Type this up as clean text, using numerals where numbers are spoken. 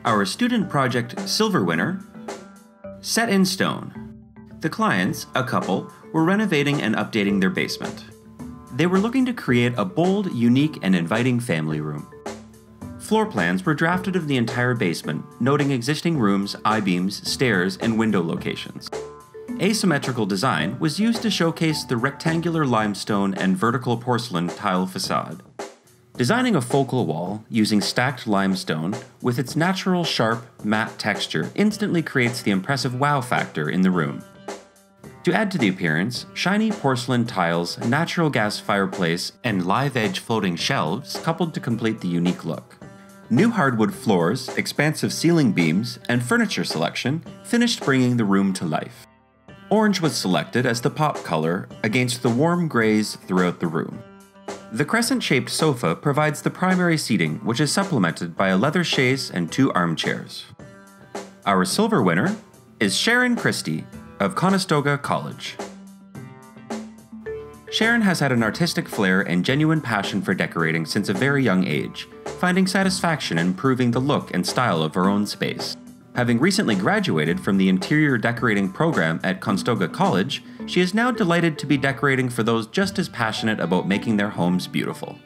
Our student project Silver winner, Set in Stone. The clients, a couple, were renovating and updating their basement. They were looking to create a bold, unique, and inviting family room. Floor plans were drafted of the entire basement, noting existing rooms, I-beams, stairs, and window locations. Asymmetrical design was used to showcase the rectangular limestone and vertical porcelain tile facade. Designing a focal wall using stacked limestone with its natural sharp, matte texture instantly creates the impressive wow factor in the room. To add to the appearance, shiny porcelain tiles, natural gas fireplace, and live edge floating shelves coupled to complete the unique look. New hardwood floors, expansive ceiling beams, and furniture selection finished bringing the room to life. Orange was selected as the pop color against the warm grays throughout the room. The crescent-shaped sofa provides the primary seating, which is supplemented by a leather chaise and 2 armchairs. Our silver winner is Sharon Christie of Conestoga College. Sharon has had an artistic flair and genuine passion for decorating since a very young age, finding satisfaction in improving the look and style of her own space. Having recently graduated from the interior decorating program at Conestoga College, she is now delighted to be decorating for those just as passionate about making their homes beautiful.